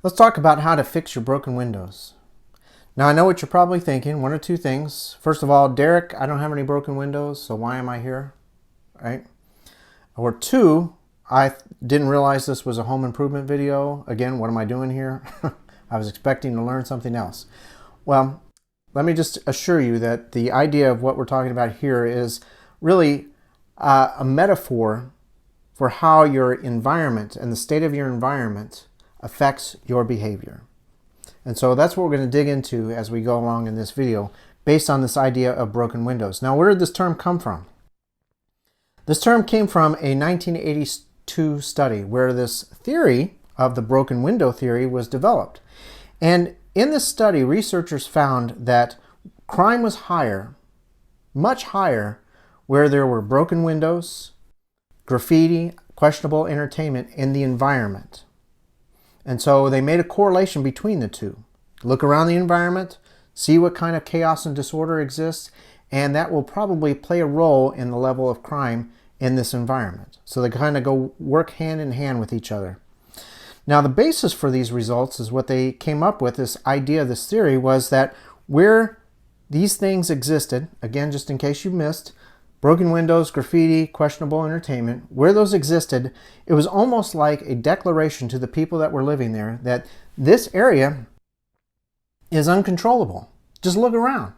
Let's talk about how to fix your broken windows. Now, I know what you're probably thinking, one or two things. First of all, Derek, I don't have any broken windows, so why am I here? Right? Or two, I didn't realize this was a home improvement video. Again, what am I doing here? I was expecting to learn something else. Well, let me just assure you that the idea of what we're talking about here is really a metaphor for how your environment and the state of your environment affects your behavior. And so that's what we're going to dig into as we go along in this video based on this idea of broken windows. Now, where did this term come from? This term came from a 1982 study where this theory of the broken window theory was developed. And in this study, researchers found that crime was higher, much higher, where there were broken windows, graffiti, questionable entertainment in the environment. And so they made a correlation between the two. Look around the environment, see what kind of chaos and disorder exists, and that will probably play a role in the level of crime in this environment. So they kind of go work hand in hand with each other. Now, the basis for these results is what they came up with, this idea, this theory, was that where these things existed, again, just in case you missed, broken windows, graffiti, questionable entertainment, where those existed, it was almost like a declaration to the people that were living there that this area is uncontrollable. Just look around.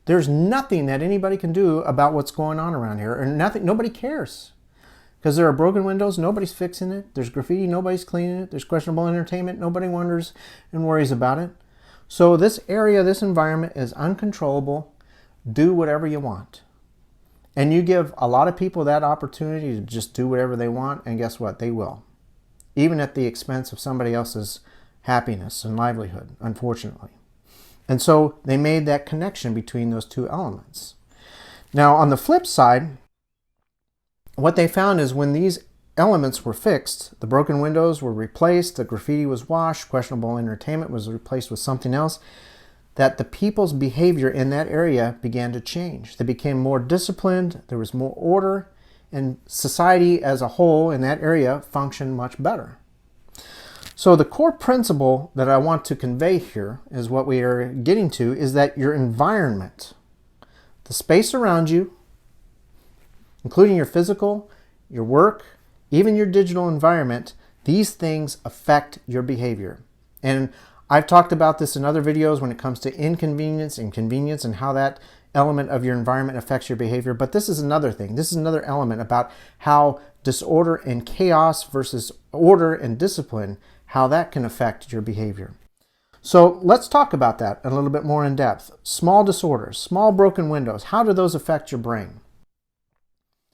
There's nothing that anybody can do about what's going on around here, or nothing. Nobody cares. Because there are broken windows, nobody's fixing it. There's graffiti, nobody's cleaning it. There's questionable entertainment, nobody wonders and worries about it. So this area, this environment is uncontrollable. Do whatever you want. And you give a lot of people that opportunity to just do whatever they want, and guess what? They will. Even at the expense of somebody else's happiness and livelihood, unfortunately. And so they made that connection between those two elements. Now, on the flip side, what they found is when these elements were fixed, the broken windows were replaced, the graffiti was washed, questionable entertainment was replaced with something else, that the people's behavior in that area began to change. They became more disciplined, there was more order, and society as a whole in that area functioned much better. So the core principle that I want to convey here is what we are getting to, is that your environment, the space around you, including your physical, your work, even your digital environment, these things affect your behavior. And I've talked about this in other videos when it comes to inconvenience and convenience and how that element of your environment affects your behavior. But this is another thing. This is another element about how disorder and chaos versus order and discipline, how that can affect your behavior. So let's talk about that a little bit more in depth. Small disorders, small broken windows, how do those affect your brain?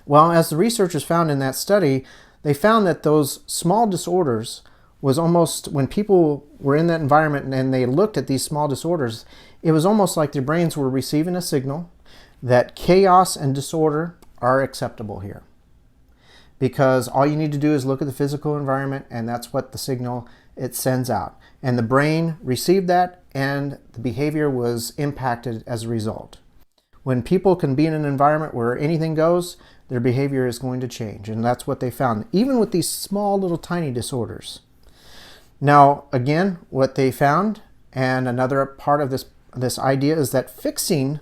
Well, as the researchers found in that study, they found that those small disorders was almost, when people were in that environment and they looked at these small disorders, it was almost like their brains were receiving a signal that chaos and disorder are acceptable here. Because all you need to do is look at the physical environment, and that's what the signal it sends out. And the brain received that, and the behavior was impacted as a result. When people can be in an environment where anything goes, their behavior is going to change. And that's what they found, even with these small little tiny disorders. Now, again, what they found, and another part of this idea, is that fixing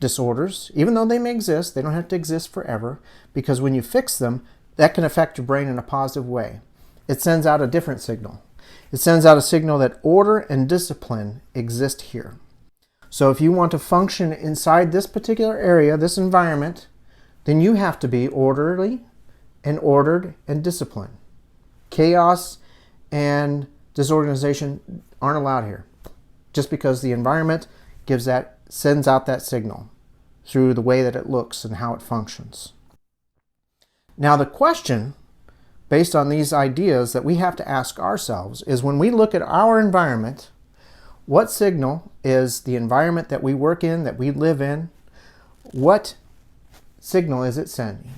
disorders, even though they may exist, they don't have to exist forever, because when you fix them, that can affect your brain in a positive way. It sends out a different signal. It sends out a signal that order and discipline exist here. So if you want to function inside this particular area, this environment, then you have to be orderly and ordered and disciplined. Chaos and disorganization aren't allowed here, just because the environment sends out that signal through the way that it looks and how it functions. Now, the question based on these ideas that we have to ask ourselves is, when we look at our environment, what signal is the environment that we work in, that we live in, what signal is it sending?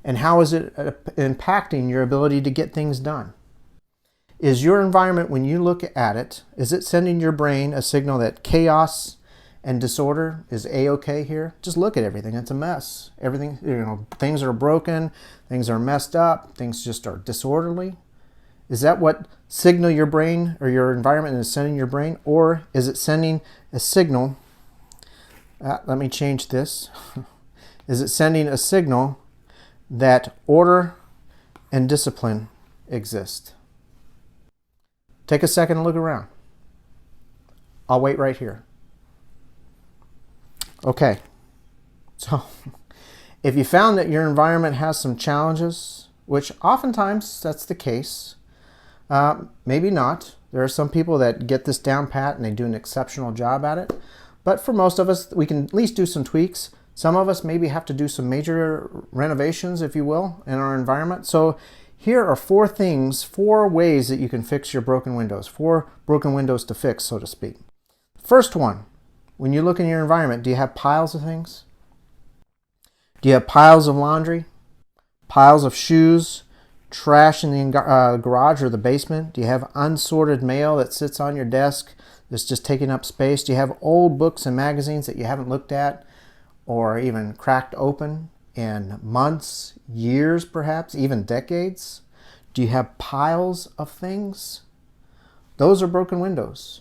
And how is it impacting your ability to get things done? Is your environment, when you look at it, is it sending your brain a signal that chaos and disorder is a-okay here? Just look at everything. It's a mess. Everything, things are broken, things are messed up, things just are disorderly. Is that what signal your brain or your environment is sending your brain? Or is it sending a signal? Let me change this. Is it sending a signal that order and discipline exist? Take a second and look around. I'll wait right here. Okay. So if you found that your environment has some challenges, which oftentimes that's the case, maybe not. There are some people that get this down pat and they do an exceptional job at it. But for most of us, we can at least do some tweaks. Some of us maybe have to do some major renovations, if you will, in our environment. So here are 4 things, 4 ways that you can fix your broken windows. 4 broken windows to fix, so to speak. First one, when you look in your environment, do you have piles of things? Do you have piles of laundry? Piles of shoes? Trash in the garage or the basement? Do you have unsorted mail that sits on your desk that's just taking up space? Do you have old books and magazines that you haven't looked at or even cracked open in months, years perhaps, even decades? Do you have piles of things? Those are broken windows.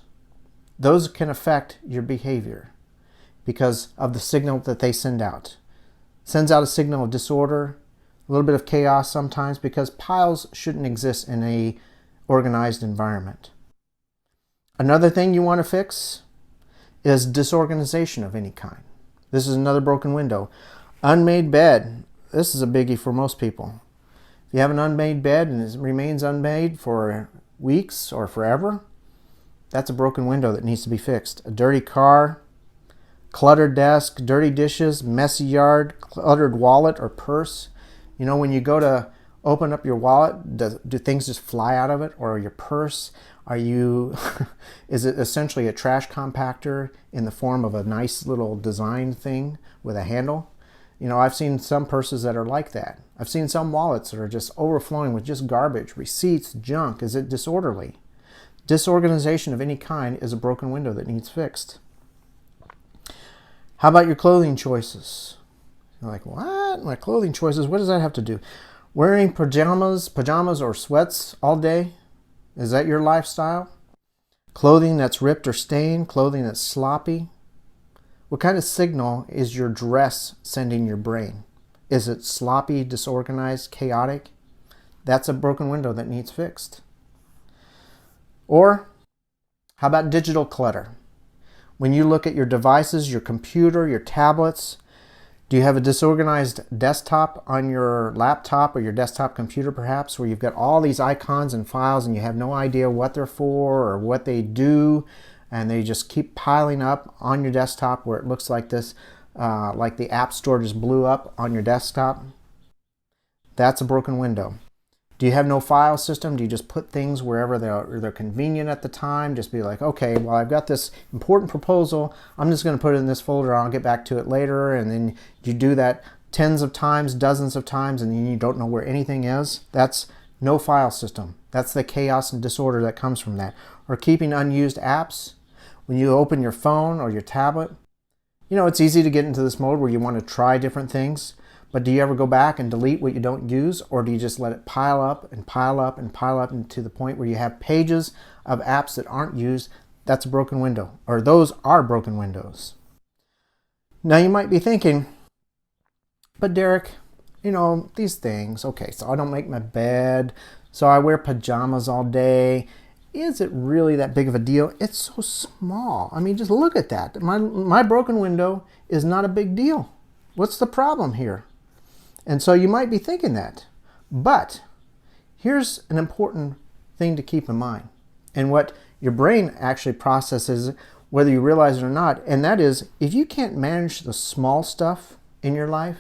Those can affect your behavior because of the signal that they send out. Sends out a signal of disorder, a little bit of chaos sometimes, because piles shouldn't exist in a organized environment. Another thing you want to fix is disorganization of any kind. This is another broken window. Unmade bed. This is a biggie for most people. If you have an unmade bed and it remains unmade for weeks or forever, that's a broken window that needs to be fixed. A dirty car, cluttered desk, dirty dishes, messy yard, cluttered wallet or purse. You know, when you go to open up your wallet, do things just fly out of it? Or your purse? Is it essentially a trash compactor in the form of a nice little design thing with a handle? You know, I've seen some purses that are like that. I've seen some wallets that are just overflowing with just garbage, receipts, junk. Is it disorderly? Disorganization of any kind is a broken window that needs fixed. How about your clothing choices? You're like, what? My clothing choices? What does that have to do? Wearing pajamas or sweats all day? Is that your lifestyle? Clothing that's ripped or stained? Clothing that's sloppy? What kind of signal is your dress sending your brain? Is it sloppy, disorganized, chaotic? That's a broken window that needs fixed. Or how about digital clutter? When you look at your devices, your computer, your tablets, do you have a disorganized desktop on your laptop or your desktop computer perhaps, where you've got all these icons and files and you have no idea what they're for or what they do, and they just keep piling up on your desktop where it looks like this, like the App Store just blew up on your desktop? That's a broken window. Do you have no file system? Do you just put things wherever they're convenient at the time? Just be like, okay, well, I've got this important proposal. I'm just going to put it in this folder. I'll get back to it later. And then you do that tens of times, dozens of times, and then you don't know where anything is. That's no file system. That's the chaos and disorder that comes from that. Or keeping unused apps. When you open your phone or your tablet, you know, it's easy to get into this mode where you want to try different things. But do you ever go back and delete what you don't use, or do you just let it pile up and pile up and pile up to the point where you have pages of apps that aren't used? That's a broken window, or those are broken windows. Now you might be thinking, but Derek, you know, these things, okay, so I don't make my bed, so I wear pajamas all day. Is it really that big of a deal? It's so small. I mean, just look at that. My broken window is not a big deal. What's the problem here? And so you might be thinking that. But here's an important thing to keep in mind, and what your brain actually processes, whether you realize it or not, and that is, if you can't manage the small stuff in your life,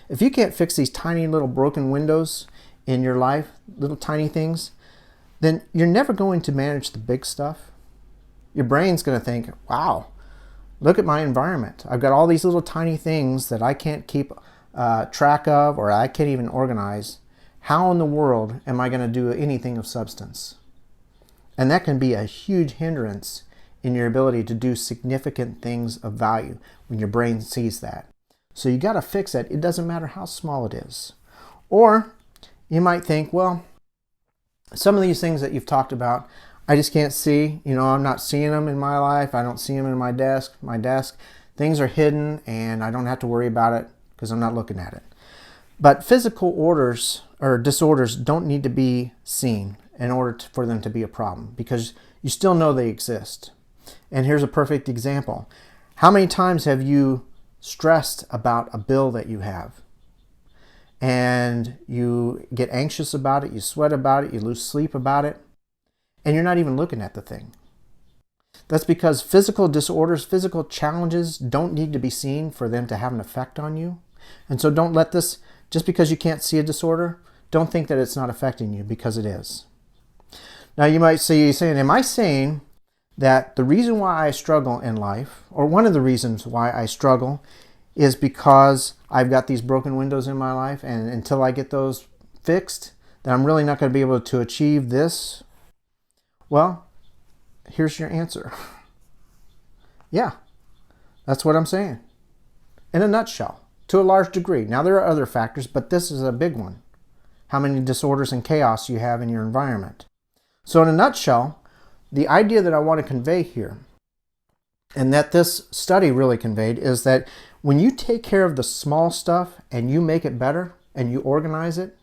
if you can't fix these tiny little broken windows in your life, little tiny things, then you're never going to manage the big stuff. Your brain's going to think, wow, look at my environment. I've got all these little tiny things that I can't keep track of, or I can't even organize. How in the world am I going to do anything of substance? And that can be a huge hindrance in your ability to do significant things of value when your brain sees that. So you got to fix it. It doesn't matter how small it is. Or you might think, well, Some of these things that you've talked about, I just can't see. You know, I'm not seeing them in my life. I don't see them in my desk. Things are hidden and I don't have to worry about it because I'm not looking at it. But physical orders or disorders don't need to be seen in order for them to be a problem, because you still know they exist. And here's a perfect example. How many times have you stressed about a bill that you have? And you get anxious about it, you sweat about it, you lose sleep about it, and you're not even looking at the thing. That's because physical disorders, physical challenges don't need to be seen for them to have an effect on you. And so don't let this, just because you can't see a disorder, don't think that it's not affecting you, because it is. Now you might say, am I saying that the reason why I struggle in life, or one of the reasons why I struggle, is because I've got these broken windows in my life, and until I get those fixed, then I'm really not going to be able to achieve this? Well, here's your answer. Yeah, that's what I'm saying. In a nutshell, to a large degree. Now there are other factors, but this is a big one. How many disorders and chaos you have in your environment. So in a nutshell, the idea that I want to convey here, and that this study really conveyed, is that when you take care of the small stuff and you make it better and you organize it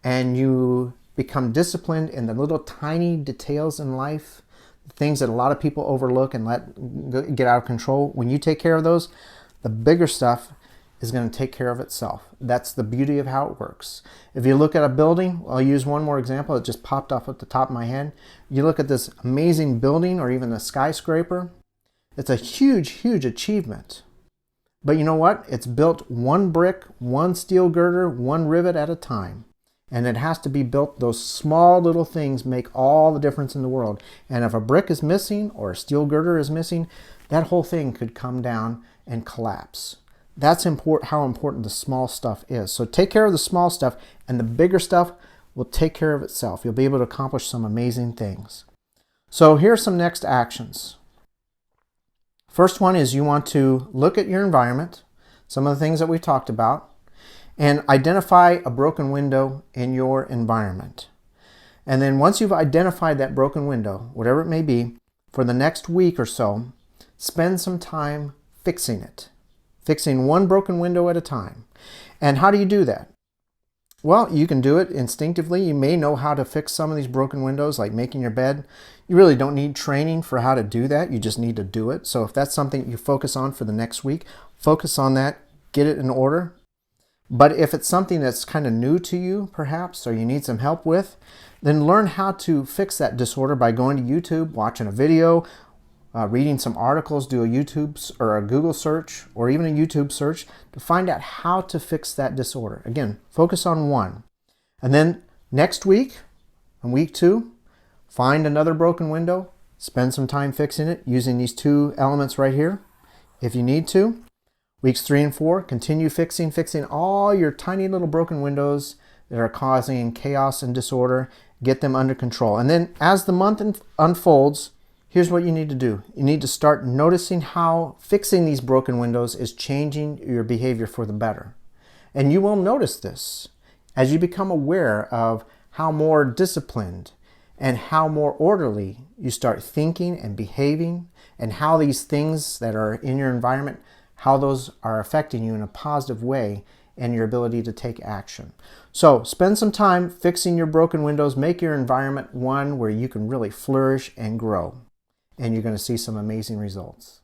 and you become disciplined in the little tiny details in life, things that a lot of people overlook and let get out of control, when you take care of those, the bigger stuff is going to take care of itself. That's the beauty of how it works. If you look at a building, I'll use one more example. It just popped off at the top of my head. You look at this amazing building or even a skyscraper. It's a huge, huge achievement. But you know what? It's built one brick, one steel girder, one rivet at a time. And it has to be built. Those small little things make all the difference in the world. And if a brick is missing or a steel girder is missing, that whole thing could come down and collapse. That's how important the small stuff is. So take care of the small stuff, and the bigger stuff will take care of itself. You'll be able to accomplish some amazing things. So here are some next actions. First one is you want to look at your environment, some of the things that we talked about, and identify a broken window in your environment. And then once you've identified that broken window, whatever it may be, for the next week or so, spend some time fixing it. Fixing one broken window at a time. And how do you do that? Well, you can do it instinctively. You may know how to fix some of these broken windows, like making your bed. You really don't need training for how to do that. You just need to do it. So if that's something you focus on for the next week, focus on that, get it in order. But if it's something that's kind of new to you, perhaps, or you need some help with, then learn how to fix that disorder by going to YouTube, watching a video, reading some articles, do a YouTube or a Google search or even a YouTube search to find out how to fix that disorder. Again, focus on one. And then next week, on week 2, find another broken window, spend some time fixing it using these 2 elements right here if you need to. Weeks 3 and 4, continue fixing all your tiny little broken windows that are causing chaos and disorder. Get them under control. And then as the month unfolds, here's what you need to do. You need to start noticing how fixing these broken windows is changing your behavior for the better. And you will notice this as you become aware of how more disciplined and how more orderly you start thinking and behaving, and how these things that are in your environment, how those are affecting you in a positive way and your ability to take action. So spend some time fixing your broken windows. Make your environment one where you can really flourish and grow. And you're going to see some amazing results.